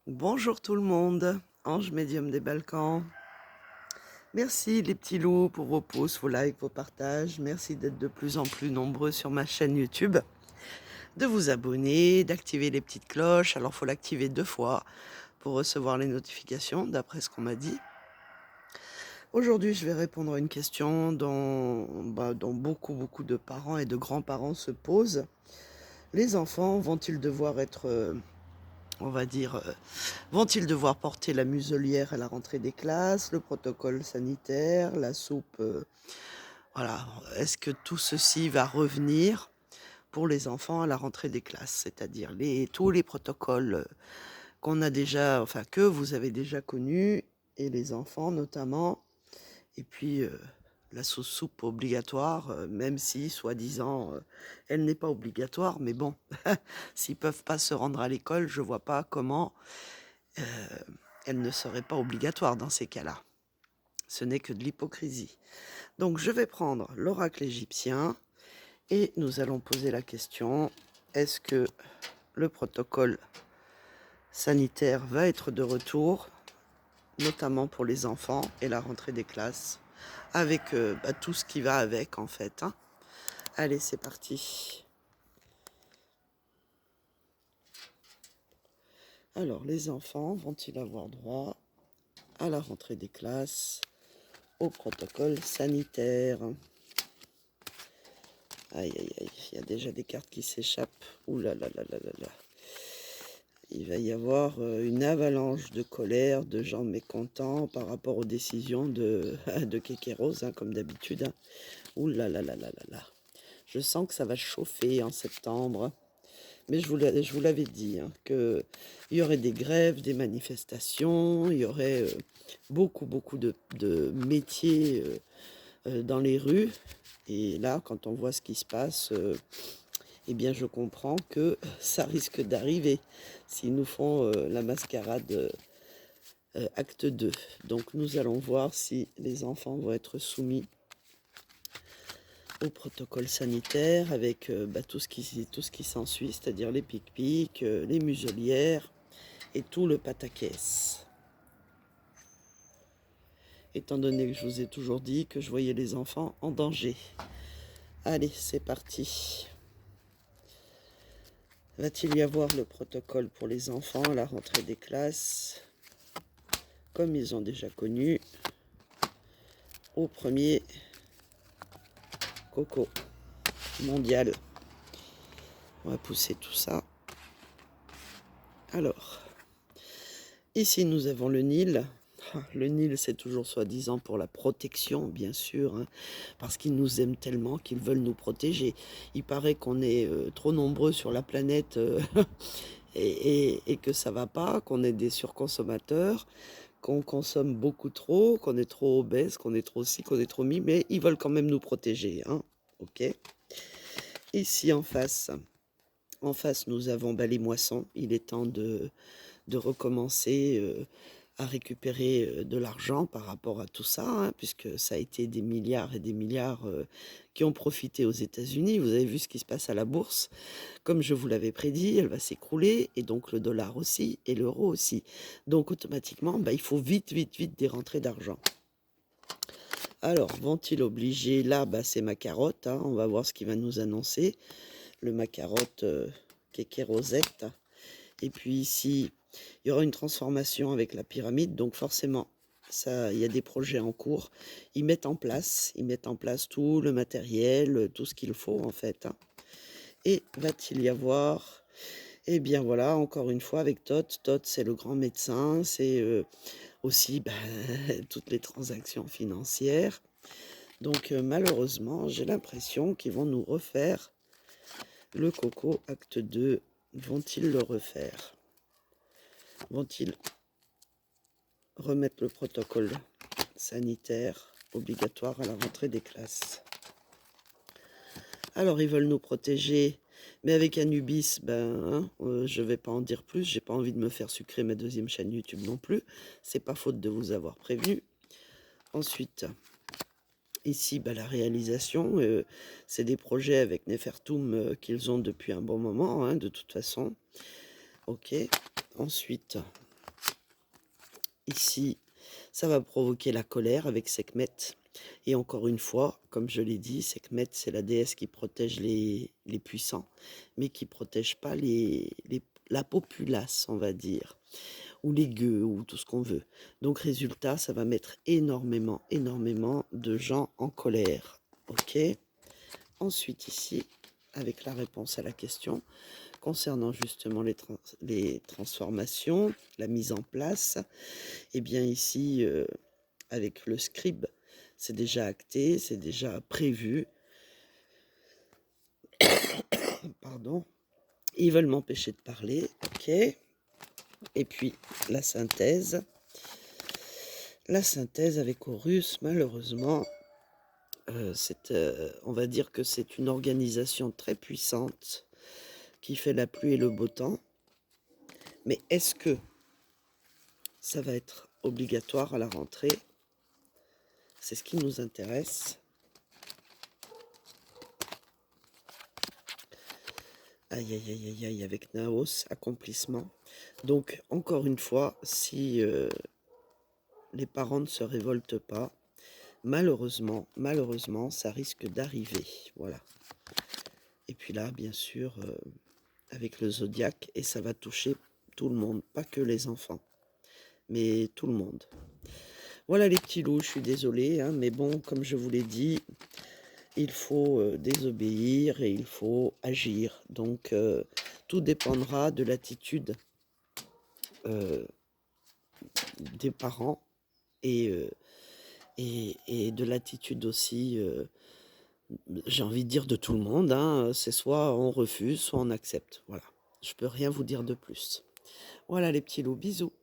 Bonjour tout le monde, Ange médium des Balkans. Merci les petits loups pour vos pouces, vos likes, vos partages. Merci d'être de plus en plus nombreux sur ma chaîne YouTube, de vous abonner, d'activer les petites cloches. Alors faut l'activer 2 fois pour recevoir les notifications, d'après ce qu'on m'a dit. Aujourd'hui, je vais répondre à une question dont beaucoup de parents et de grands-parents se posent. Les enfants vont-ils devoir être, on va dire, vont-ils devoir porter la muselière à la rentrée des classes, le protocole sanitaire, la soupe, voilà. Est-ce que tout ceci va revenir pour les enfants à la rentrée des classes? C'est-à-dire tous les protocoles, qu'on a déjà, enfin que vous avez déjà connus, et les enfants notamment, et puis, la soupe obligatoire, même si soi-disant, elle n'est pas obligatoire, mais bon, s'ils peuvent pas se rendre à l'école, je vois pas comment, heu, elle ne serait pas obligatoire dans ces cas-là. Ce n'est que de l'hypocrisie. Donc je vais prendre l'oracle égyptien et nous allons poser la question, est-ce que le protocole sanitaire va être de retour, notamment pour les enfants et la rentrée des classes, avec tout ce qui va avec en fait, hein. Allez, c'est parti. Alors, les enfants vont-ils avoir droit à la rentrée des classes, au protocole sanitaire? Aïe, aïe, aïe, il y a déjà des cartes qui s'échappent. Ouh là là là là là là. Il va y avoir une avalanche de colère, de gens mécontents par rapport aux décisions de Kékéros, hein, comme d'habitude, hein. Ouh là là là là là là. Je sens que ça va chauffer en septembre. Mais je vous l'avais dit, hein, qu'il y aurait des grèves, des manifestations, il y aurait beaucoup de métiers dans les rues. Et là, quand on voit ce qui se passe, eh bien, je comprends que ça risque d'arriver s'ils nous font la mascarade acte 2. Donc, nous allons voir si les enfants vont être soumis au protocole sanitaire avec tout ce qui s'ensuit, c'est-à-dire les pic-pics, les muselières et tout le pataquès. Étant donné que je vous ai toujours dit que je voyais les enfants en danger. Allez, c'est parti. Va-t-il y avoir le protocole pour les enfants à la rentrée des classes, comme ils ont déjà connu, au premier coco mondial? On va pousser tout ça. Alors, ici nous avons le Nil. Le Nil, c'est toujours soi-disant pour la protection, bien sûr, hein, parce qu'ils nous aiment tellement qu'ils veulent nous protéger. Il paraît qu'on est trop nombreux sur la planète et que ça va pas, qu'on est des surconsommateurs, qu'on consomme beaucoup trop, qu'on est trop obèse, qu'on est trop ci, qu'on est trop mi, mais ils veulent quand même nous protéger, hein. Ok. Ici en face, nous avons les moissons. Il est temps de recommencer à récupérer de l'argent par rapport à tout ça, hein, puisque ça a été des milliards et des milliards qui ont profité aux États-Unis. Vous avez vu ce qui se passe à la bourse. Comme je vous l'avais prédit, elle va s'écrouler, et donc le dollar aussi, et l'euro aussi. Donc automatiquement, il faut vite des rentrées d'argent. Alors, vont-ils obliger, là, c'est ma carotte, hein, on va voir ce qu'il va nous annoncer. Le macarotte Kéké Rosette. Et puis ici, il y aura une transformation avec la pyramide, donc forcément, ça, il y a des projets en cours. Ils mettent en place tout le matériel, tout ce qu'il faut en fait, hein. Et va-t-il y avoir, eh bien voilà, encore une fois avec Toth. Toth, c'est le grand médecin, c'est aussi toutes les transactions financières. Donc malheureusement, j'ai l'impression qu'ils vont nous refaire le coco acte 2. Vont-ils le refaire? Vont-ils remettre le protocole sanitaire obligatoire à la rentrée des classes? Alors, ils veulent nous protéger, mais avec Anubis, je vais pas en dire plus. J'ai pas envie de me faire sucrer ma deuxième chaîne YouTube non plus. C'est pas faute de vous avoir prévenu. Ensuite, ici, la réalisation, c'est des projets avec Nefertum qu'ils ont depuis un bon moment, hein, de toute façon. Ok. Ensuite, Ici, ça va provoquer la colère avec Sekhmet. Et encore une fois, comme je l'ai dit, Sekhmet, c'est la déesse qui protège les puissants, mais qui protège pas la populace, on va dire, ou les gueux, ou tout ce qu'on veut. Donc, résultat, ça va mettre énormément, énormément de gens en colère. OK? Ensuite, ici, avec la réponse à la question, concernant justement les transformations, la mise en place, eh bien ici, avec le scribe, c'est déjà acté, c'est déjà prévu. Pardon. Ils veulent m'empêcher de parler, ok. Et puis la synthèse. La synthèse avec Horus, malheureusement, on va dire que c'est une organisation très puissante qui fait la pluie et le beau temps. Mais est-ce que ça va être obligatoire à la rentrée? C'est ce qui nous intéresse. Aïe, aïe, aïe, aïe, aïe, avec Naos, accomplissement. Donc, encore une fois, si les parents ne se révoltent pas, malheureusement, ça risque d'arriver. Voilà. Et puis là, bien sûr, avec le zodiaque, et ça va toucher tout le monde, pas que les enfants, mais tout le monde. Voilà les petits loups, je suis désolée, hein, mais bon, comme je vous l'ai dit, il faut désobéir et il faut agir. Donc, tout dépendra de l'attitude des parents et, et de l'attitude aussi, j'ai envie de dire de tout le monde, hein. C'est soit on refuse, soit on accepte. Voilà. Je peux rien vous dire de plus. Voilà les petits loups, bisous.